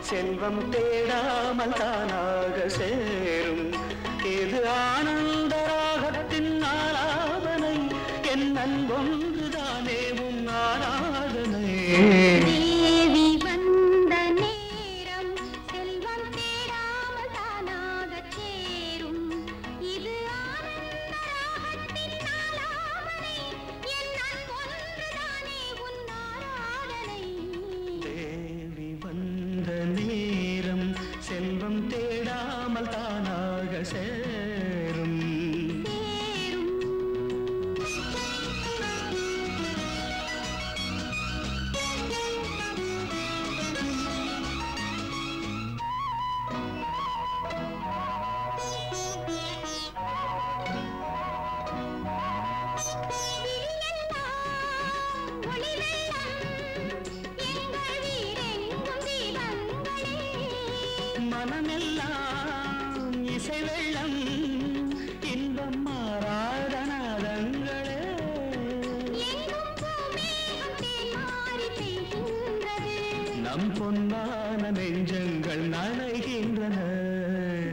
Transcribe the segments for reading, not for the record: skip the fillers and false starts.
செல்வம் தேடாமல் தானாக சேரும். இது ஆனந்த ராகத்தின் ஆராதனை, என் அன்பொன்றுதானே உன் ஆராதனை. செல்வம் தேடாமல் தானாக சேரும். மனமெல்லாம் இசை வெள்ளம், இன்பம் மாறாதனாதங்களே. நம் பொன்னான நெஞ்சங்கள் நனைகின்றன.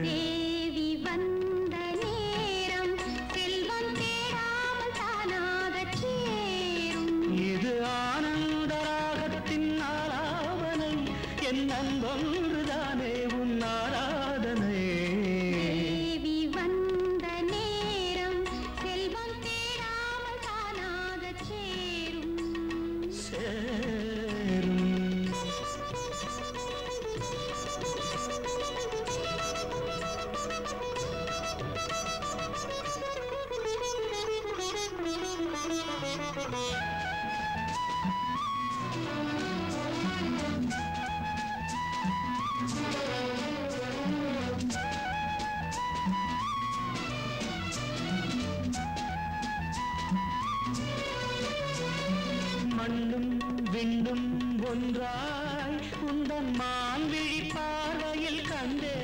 தேவி வந்த நேரம் செல்வம் தேடாமல் தானாக சேரும். இது ஆனந்த ராகத்தின் ஆலாபனை, என் அன்பொன்றுதானே உன் ஆராதனை. தேவி வந்த நேரம் செல்வம் தேடாமல் தானாக சேரும். மண்ணும் விண்ணும் ஒன்றாய் உந்தன் மான்விழி பார்வையில் கண்டே.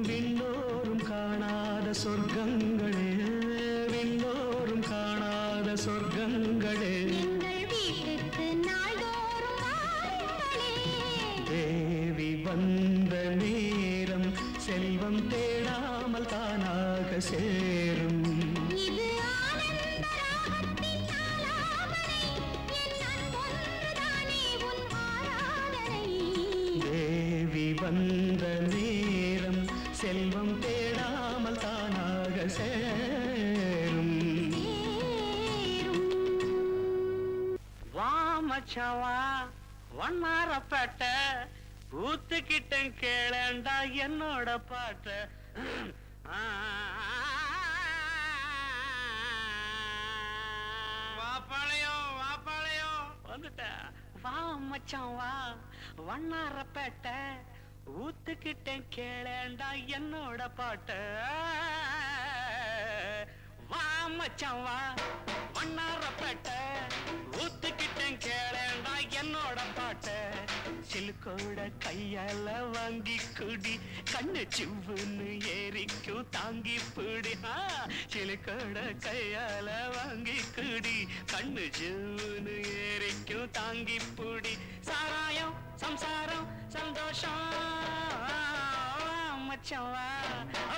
விண்ணோரும் காணாத சொர்க்கங்களே, விண்ணோரும் காணாத சொர்க்கங்களே. தேவி வந்த நேரம் செல்வம் தேடாமல் தானாக சேரும். தேவி வந்த நேரம் செல்வம் தேடாமல் தானாக சேரும். வா மச்சான் வா, வண்ணாரப்பேட்ட ஊத்துக்கிட்டேன் கேளண்டா என்னோட பாட்ட. வாப்பாளையம் வாப்பாளையம் வந்துட்ட. வா மச்சான் வா, வண்ணாரப்பேட்ட ஊத்துக்கிட்டேன் கேளண்டா என்னோட பாட்ட. வா மச்சான் வா, வண்ணாரப்பேட்ட ஊத்துக்கிட்டேன் கேளண்டா என்னோட பாட்ட. சிலுக்கோட கையால வாங்கி குடி, கண்ணு சிவ்வுன்னு ஏறிக்கும் தாங்கி பிடி. சிலுக்கோட கையால வாங்கி குடி, கண்ணு சிவ்வுன்னு ஏறிக்கும் தாங்கி பிடி. சாராயம் சம்சாரம் சந்தோஷம் மச்சான் வா,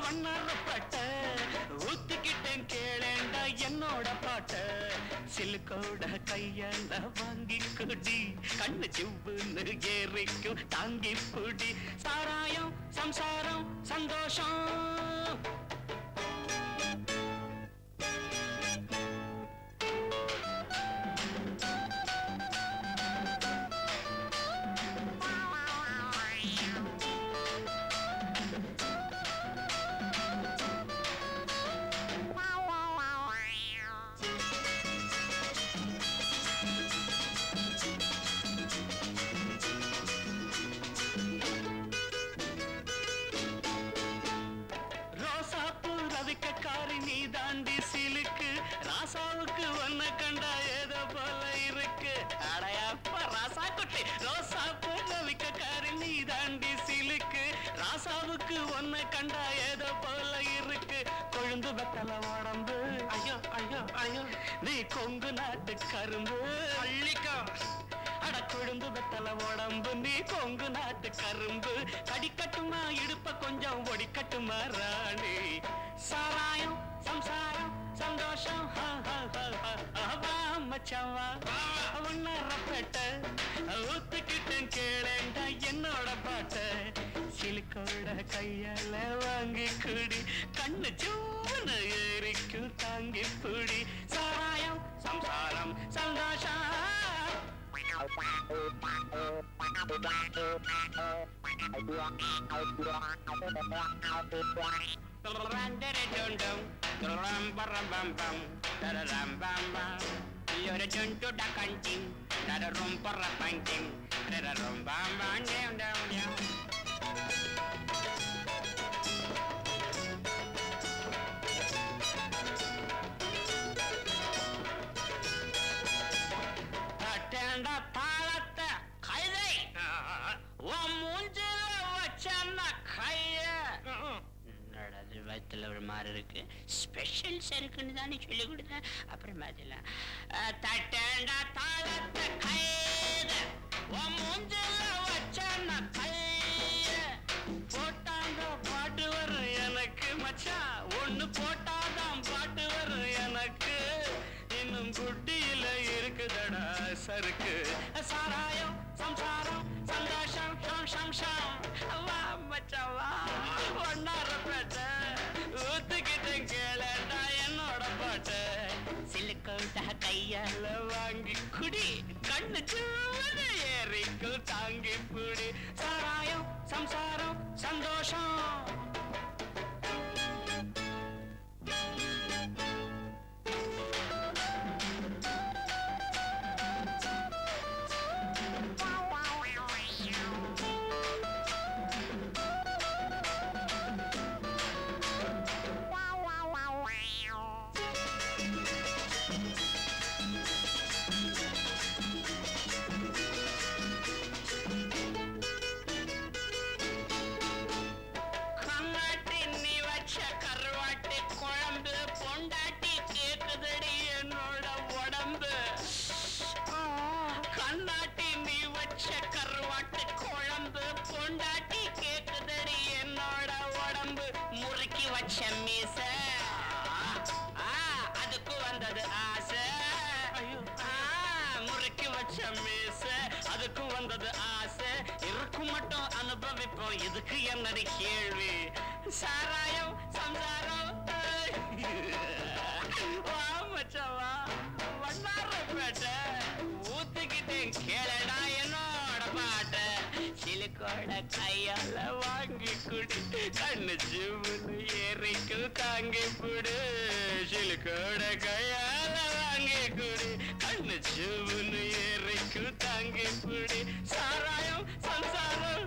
வண்ணாரப்பேட்ட ஊத்துக்கிட்டேன் கேளேண்டா என்னோட பாட்ட. சிலுக்கோட கையால வாங்கி குடி, கண்ணு சிவ்வுன்னு ஏறிக்கும் தாங்கி பிடி. சாராயம் சம்சாரம் சந்தோஷம். ராசாவுக்கு ஒன்ன கண்டா ஏதோ போல இருக்கு. அடையப்ப ராசா குட்டி, ரோசா பூவிக்கக்காரி நீ தாண்டி சிலுக்கு. ராசாவுக்கு ஒன்ன கண்டா ஏதோ போல இருக்கு. கொழுந்து வெத்தல உடம்பு, ஐயோ நீ கொங்கு நாட்டு கரும்பு அள்ளிக்கோ அட கொழுந்து வெத்தல உடம்பு நீ கொங்கு நாட்டு கரும்பு கடிக்கட்டுமா இடுப்ப கொஞ்சம் ஒடிக்கட்டுமா ராணி சாராயம் சம்சாரம் சந்தோஷம் மச்சவா உன்னரப்பேட்ட ஊத்துக்கிட்டேன் கேளேண்டா என்னோட பாட்ட சிலுக்கோட கையால வாங்கி குடி கண்ணு சூன ஏறிக்கும் தாங்கி புடி சாராயம் சம்சாரம் சந்தோஷம் You're a junto da canting, not a room for a painting, not a room bam down down. Attend a palata, Kaide, one moonjil, whatchana Kaya. வயிற்றுல ஒரு மாதிரி இருக்கு ஸ்பெஷல் சருக்குன்னு தானே சொல்லி கொடுத்தேன் அப்புறம் பார்த்தலாம் தட்டேண்டா தாளத்தை கைத மூஞ்சில வச்சான கைய போட்டாங்க பாட்டு வரும் எனக்கு மச்சான் ஒண்ணு போட்டாதான் பாட்டு வரும் எனக்கு இன்னும் குட்டியில இருக்குதடா சருக்கு சாராயம் சம்சாரம் சந்தோஷம் ஷம் ஷம் ஷம் வா மச்சாவா ஒன்னார பேட்ட ஊத்துக்கிட்டேன் கேளடா என்னோட பாட்ட சிலுக்கோட்ட கையால வாங்கி குடி கண்ணு சூடு ஏறிக்கும் தாங்கி புடி சாராயம் சம்சாரம் சந்தோஷம் அதுக்கு வந்தது ஆசை முறுக்கி வச்ச மீச அதுக்கு வந்தது ஆசை இருக்கும் மட்டும் அனுபவிப்போம் இதுக்கு என்னடி கேள்வி சாராயம் சம்சாரம் வா மச்சவா வண்ணாரப்பேட்டை ஊத்துக்கிட்டேன் கேளடா என்னோட பாட்ட சிலுக்கோட கையால வாங்கி குடி கண்ணு ஜீவனு ஏறிக்கு தாங்கி புடு சிலுக்கோட கையால வாங்கி குடி கண்ணு ஜீவனு ஏறிக்கு தாங்கி புடி சாராயம் சம்சாரம்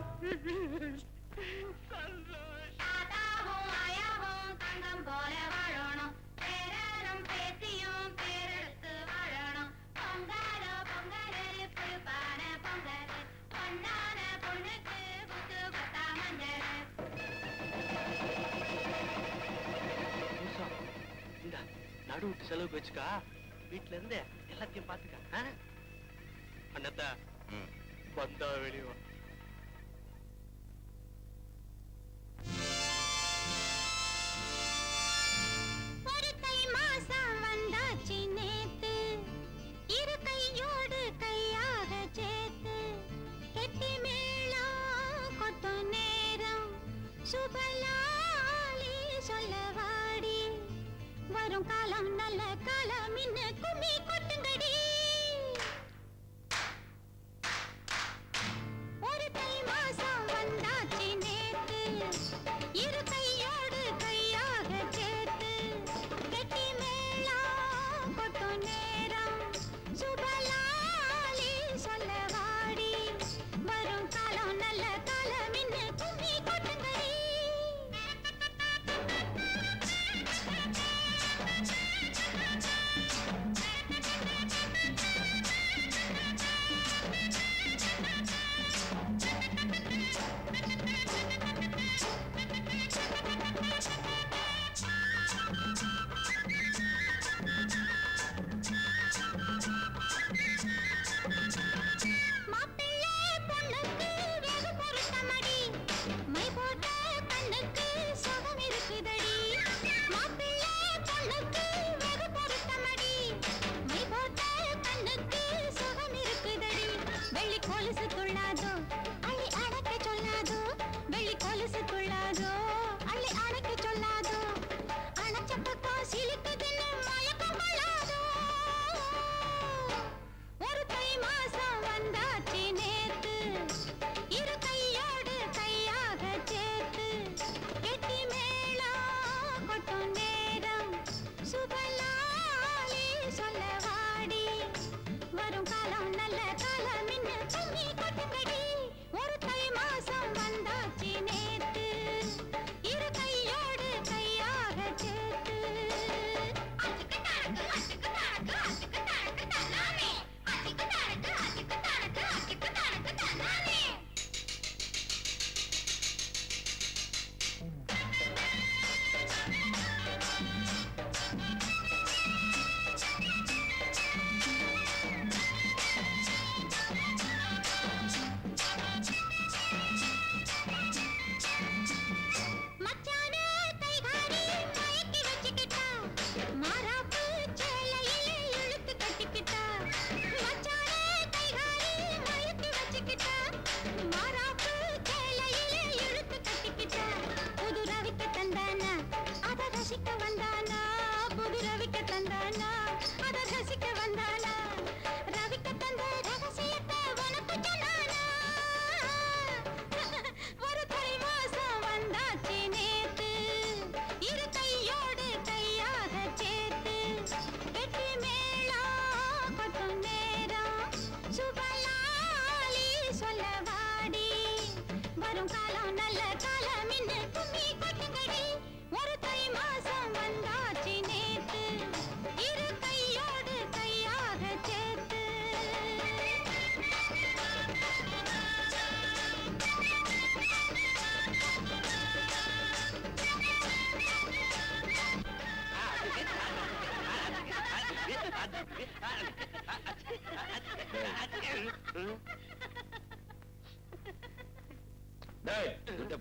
தாத்தாவும் ஆயாவும் தங்கம் போல வாழணும் பேரனும் பேத்தியும் பேரெடுத்து வாழணும் பொங்கலோ பொங்கலரிப்பு பானை பொங்கல் பொன்னான பொண்ணுக்கு குத்து கொத்தா மஞ்சள் இந்த நடு விட்டு செலவுக்கு வச்சுக்கா வீட்டுல இருந்து எல்லாத்தையும் பாத்துக்க அண்ணத்தா வந்தா வெளியே ஒரு தை மாசம் வந்தாச்சு நேத்து இரு கையோடு கையாக சேர்த்து கெட்டி மேளம் கொட்டு நேரம் சுபலாலி சொல்ல வாடி வரும் காலம் நல்ல காலம் இன்ன கும்மி கொட்டுங்கடி ஒரு தை மாசம் வந்தாச்சு நேத்து இரு கையோடு கையாக சேர்த்து கெட்டி மேளம் கொட்டு நேரம் சுபலாலி சொல்ல வாடி வரும் காலம் நல்ல காலம் இன்ன கும்மி கொட்டுங்கடி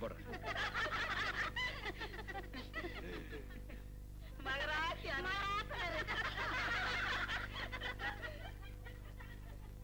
போடுறேன். மகராஜ்